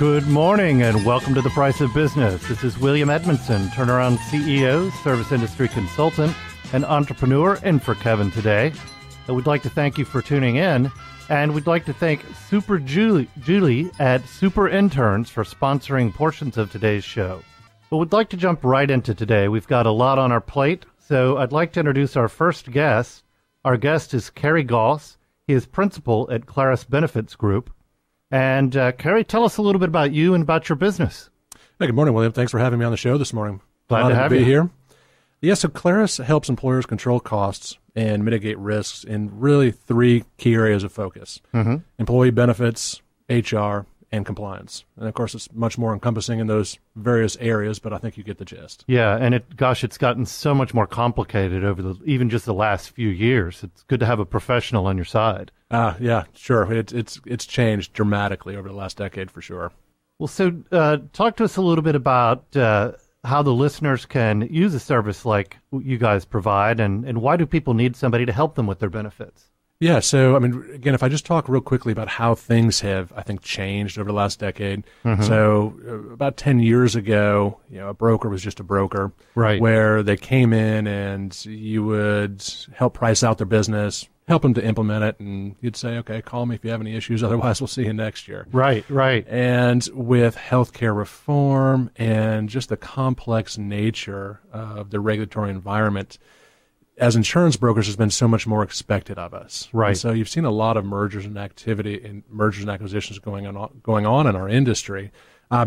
Good morning and welcome to The Price of Business. This is William Edmunson, turnaround CEO, service industry consultant, and entrepreneur, in for Kevin today. And we'd like to thank you for tuning in, and we'd like to thank Super Julie at Super Interns for sponsoring portions of today's show. But we'd like to jump right into today. We've got a lot on our plate, so I'd like to introduce our first guest. Our guest is Cary Goss. He is principal at Claris Benefits Group. And Cary, tell us a little bit about you and about your business. Hey, good morning, William. Thanks for having me on the show this morning. Glad to have you here. Yes, so Claris helps employers control costs and mitigate risks in really three key areas of focus: employee benefits, HR, and compliance. And of course, it's much more encompassing in those various areas, but I think you get the gist. Yeah, and it's gotten so much more complicated over even just the last few years. It's good to have a professional on your side. Yeah, sure. It's changed dramatically over the last decade for sure. Well, so talk to us a little bit about how the listeners can use a service like you guys provide, and why do people need somebody to help them with their benefits? Yeah, so, I mean, again, if I just talk real quickly about how things have, I think, changed over the last decade. So about 10 years ago, a broker was just a broker. Right. Where they came in and you would help price out their business, help them to implement it, and you'd say, okay, call me if you have any issues, otherwise we'll see you next year. Right. And with healthcare reform and just the complex nature of the regulatory environment, as insurance brokers, has been so much more expected of us. Right. And so you've seen a lot of mergers and acquisitions going on in our industry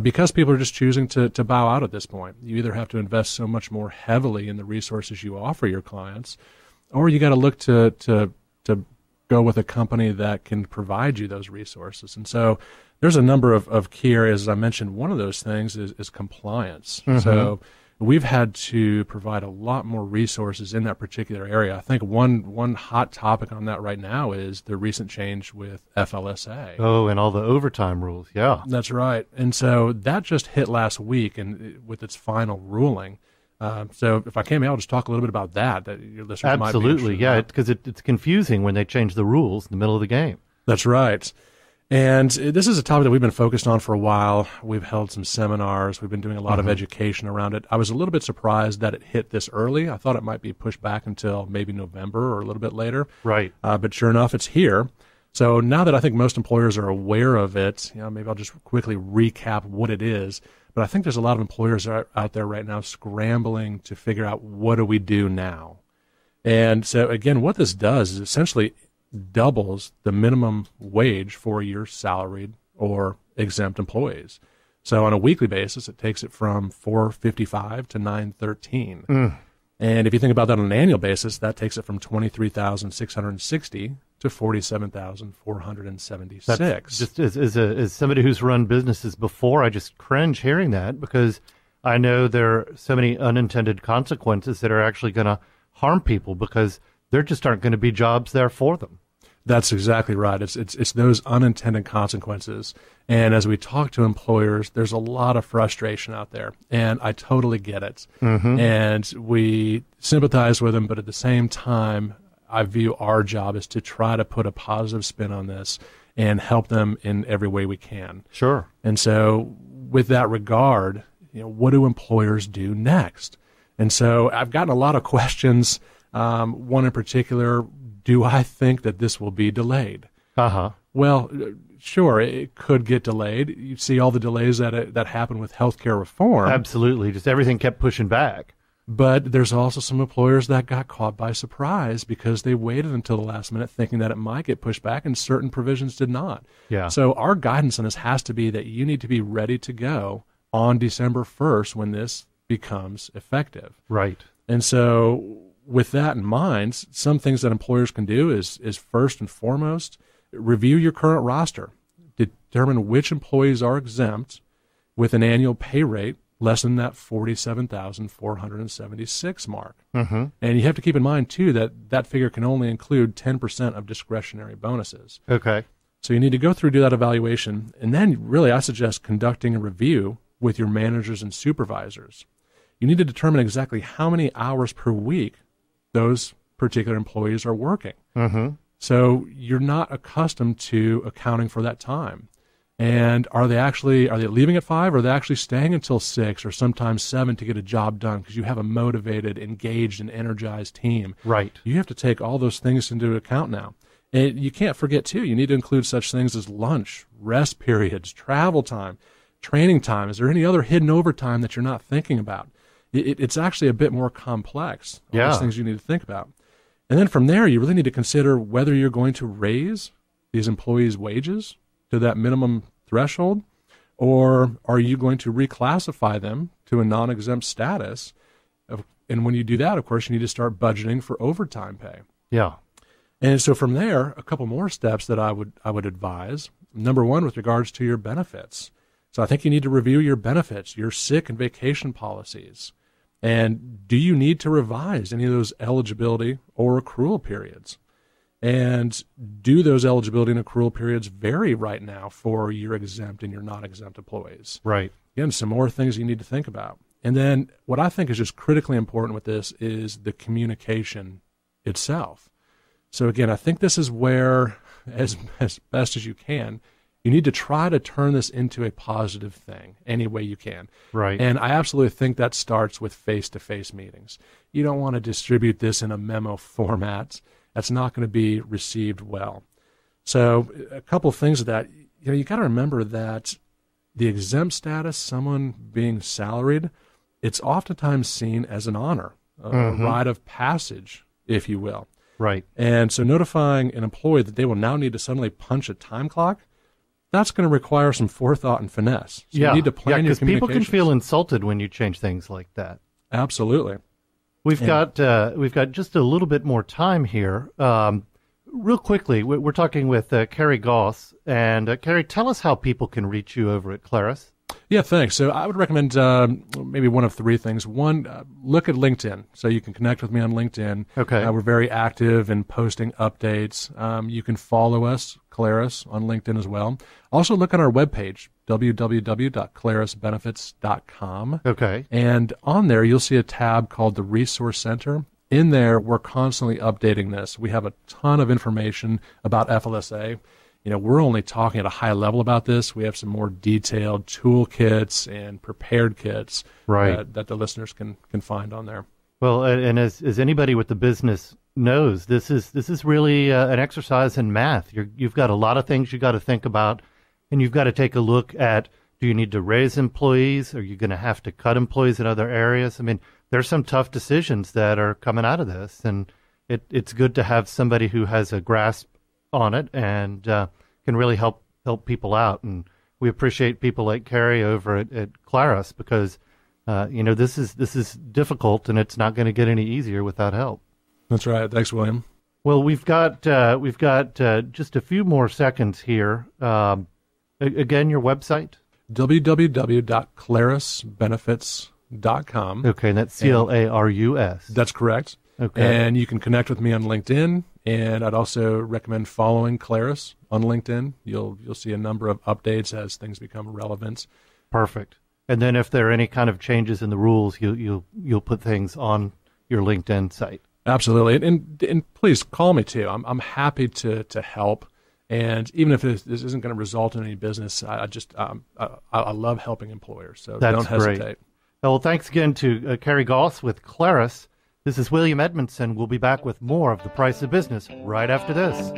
because people are just choosing to bow out at this point. You either have to invest so much more heavily in the resources you offer your clients, or you got to look to go with a company that can provide you those resources. And so there's a number of key areas. As I mentioned, one of those things is compliance. So we've had to provide a lot more resources in that particular area. I think one hot topic on that right now is the recent change with FLSA. Oh, and all the overtime rules, yeah. That's right. And so that just hit last week and with its final ruling. So if I can, I'll just talk a little bit about that your listeners might be interested in. Yeah, because it's confusing when they change the rules in the middle of the game. That's right. And this is a topic that we've been focused on for a while. We've held some seminars. We've been doing a lot of education around it. I was a little bit surprised that it hit this early. I thought it might be pushed back until maybe November or a little bit later. Right. But sure enough, it's here. So now that I think most employers are aware of it, maybe I'll just quickly recap what it is. But I think there's a lot of employers out there right now scrambling to figure out, what do we do now? And so, again, what this does is essentially doubles the minimum wage for your salaried or exempt employees. So on a weekly basis, it takes it from $4.55 to $9.13. And if you think about that on an annual basis, that takes it from $23,660 to $47,476. That's just as somebody who's run businesses before, I just cringe hearing that, because I know there are so many unintended consequences that are actually going to harm people because there just aren't going to be jobs there for them. That's exactly right. It's those unintended consequences. And as we talk to employers, there's a lot of frustration out there, and I totally get it. And we sympathize with them, but at the same time, I view our job as to try to put a positive spin on this and help them in every way we can. Sure. And so with that regard, what do employers do next? And so I've gotten a lot of questions. One in particular, do I think that this will be delayed? Well, sure, it could get delayed. You see all the delays that happened with healthcare reform. Absolutely. Just everything kept pushing back. But there's also some employers that got caught by surprise because they waited until the last minute thinking that it might get pushed back, and certain provisions did not. Yeah. So our guidance on this has to be that you need to be ready to go on December 1st when this becomes effective. Right. And so with that in mind, some things that employers can do is first and foremost, review your current roster. Determine which employees are exempt with an annual pay rate less than that $47,476 mark. And you have to keep in mind, too, that figure can only include 10% of discretionary bonuses. Okay. So you need to go through, do that evaluation, and then really I suggest conducting a review with your managers and supervisors. You need to determine exactly how many hours per week those particular employees are working. So you're not accustomed to accounting for that time. And are they leaving at 5, or are they actually staying until 6 or sometimes 7 to get a job done because you have a motivated, engaged, and energized team? Right. You have to take all those things into account now. And you can't forget, too, you need to include such things as lunch, rest periods, travel time, training time. Is there any other hidden overtime that you're not thinking about? It's actually a bit more complex, all those things you need to think about. And then from there, you really need to consider whether you're going to raise these employees' wages to that minimum threshold, or are you going to reclassify them to a non-exempt status? And when you do that, of course, you need to start budgeting for overtime pay. Yeah. And so from there, a couple more steps that I would advise. Number one, with regards to your benefits. So I think you need to review your benefits, your sick and vacation policies. And do you need to revise any of those eligibility or accrual periods? And do those eligibility and accrual periods vary right now for your exempt and your non-exempt employees? Right. Again, some more things you need to think about. And then what I think is just critically important with this is the communication itself. So again, I think this is where, as best as you can, you need to try to turn this into a positive thing any way you can. Right. And I absolutely think that starts with face-to-face meetings. You don't want to distribute this in a memo format. That's not going to be received well. So a couple of things that, you got to remember that the exempt status, someone being salaried, it's oftentimes seen as an honor, a rite of passage, if you will. Right. And so notifying an employee that they will now need to suddenly punch a time clock, that's going to require some forethought and finesse. So you need to plan your communications. People can feel insulted when you change things like that. Absolutely. We've got just a little bit more time here. Real quickly, we're talking with Cary Goss. And Cary, tell us how people can reach you over at Clarus. Yeah, thanks. So I would recommend maybe one of three things. One, look at LinkedIn. So you can connect with me on LinkedIn. Okay. We're very active in posting updates. You can follow us, Clarus, on LinkedIn as well. Also look at our webpage, www.clarusbenefits.com. Okay. And on there, you'll see a tab called the Resource Center. In there, we're constantly updating this. We have a ton of information about FLSA. We're only talking at a high level about this. We have some more detailed toolkits and prepared kits that the listeners can find on there. Well, and as anybody with the business knows, this is really an exercise in math. You've got a lot of things you got to think about, and you've got to take a look at, do you need to raise employees? Are you going to have to cut employees in other areas? I mean, there's some tough decisions that are coming out of this, and it's good to have somebody who has a grasp on it and can really help people out. And we appreciate people like Cary over at Clarus because this is difficult, and it's not going to get any easier without help. That's right. Thanks, William. Well, we've got just a few more seconds here. Again, your website? www.clarusbenefits.com. Okay, and that's CLARUS. That's correct. Okay. And you can connect with me on LinkedIn, and I'd also recommend following Clarus on LinkedIn. You'll see a number of updates as things become relevant. Perfect. And then if there are any kind of changes in the rules, you'll put things on your LinkedIn site. Absolutely, and please call me too. I'm happy to help. And even if this isn't going to result in any business, I love helping employers. So don't hesitate. Great. Well, thanks again to Cary Goss with Clarus. This is William Edmunson. We'll be back with more of The Price of Business right after this.